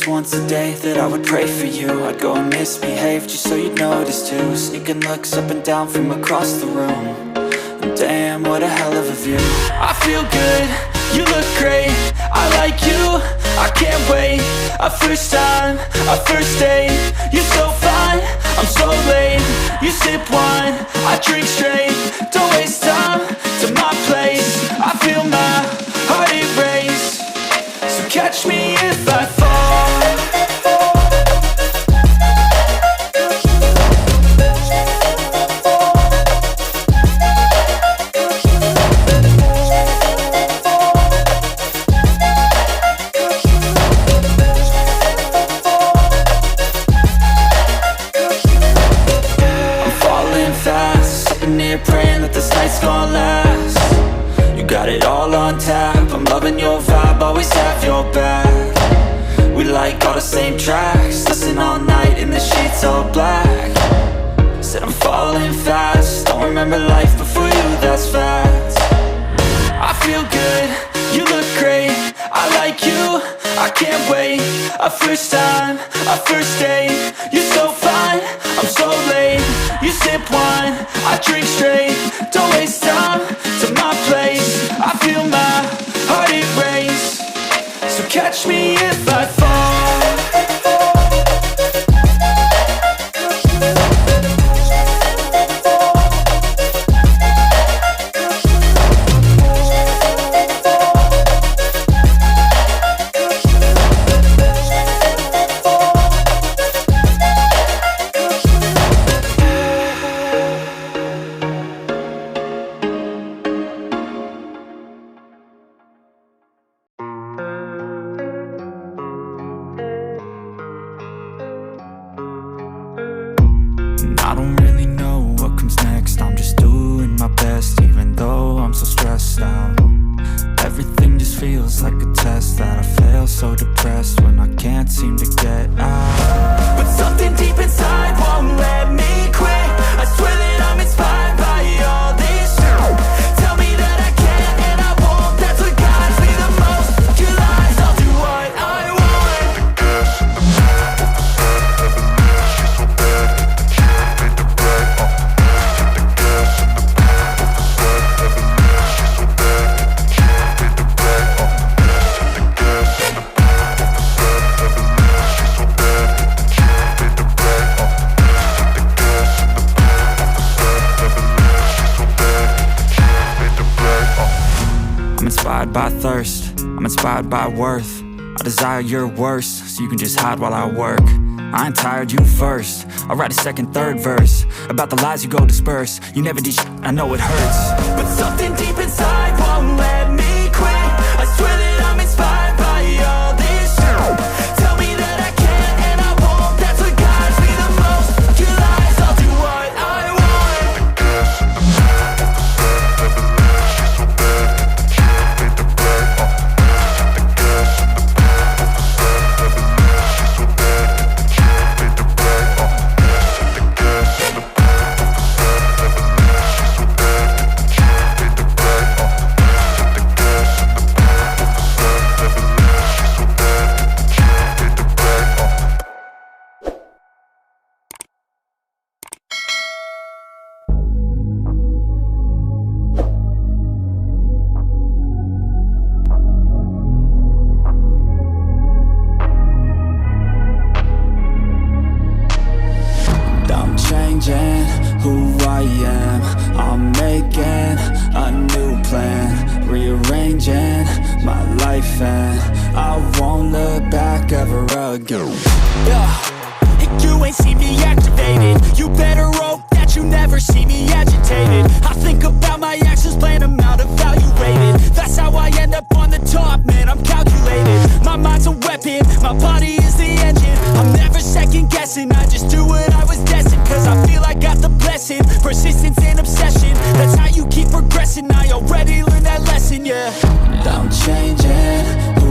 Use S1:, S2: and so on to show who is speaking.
S1: just once a day that I would pray for you. I'd go and misbehave just so you'd notice too. Sneaking looks up and down from across the room. And damn, what a hell of a view. I feel good, you look great, I like you, I can't wait. A first time, a first date, you're so fine, I'm so late. You sip wine, I drink straight, don't waste time to my place. I feel my heart erase, so catch me if I fall. Praying that this night's gonna last. You got it all on tap, I'm loving your vibe, always have your back. We like all the same tracks, listen all night in the sheets all black. Said I'm falling fast, don't remember life before you, that's fact. I feel good, you look great, I like you, I can't wait. A first time, a first date, you're so fine, I'm so late. You sip wine, I drink straight, don't waste time to my place. I feel my heart erase, so catch me if I fall. I don't really know what comes next, I'm just doing my best, even though I'm so stressed out. Everything just feels like a test that I fail, so depressed when I can't seem to get out. But something deep inside won't let me quit. I swear that I'm inspired by all this shit. Tell me that I can and I won't, that's what guides me the most. Your lies, I'll do what I want. The gas in the back of the set, she's so bad. I'm inspired by thirst, I'm inspired by worth. I desire your worst, so you can just hide while I work. I ain't tired, you first. I'll write a second, third verse about the lies you go disperse. You never did shit, I know it hurts. But something deep inside won't let me quit. I swear that I'm inspired by all this shit. Tell me that I can and I won't, that's what guides me the most. Your lies, I'll do what I want. The gas in the back of the set, she's so bad. Who I am, I'm making a new plan, rearranging my life, and I won't look back ever again. You ain't see me activated, you better hope that you never see me agitated. I think about my actions, plan them out, evaluated. That's how I end up on the top, man, I'm calculated. My mind's a weapon, my body is the engine. I'm never second guessing, I just do what I was destined. Cause I feel I got the blessing, persistence and obsession. That's how you keep progressing, I already learned that lesson, yeah. I'm changing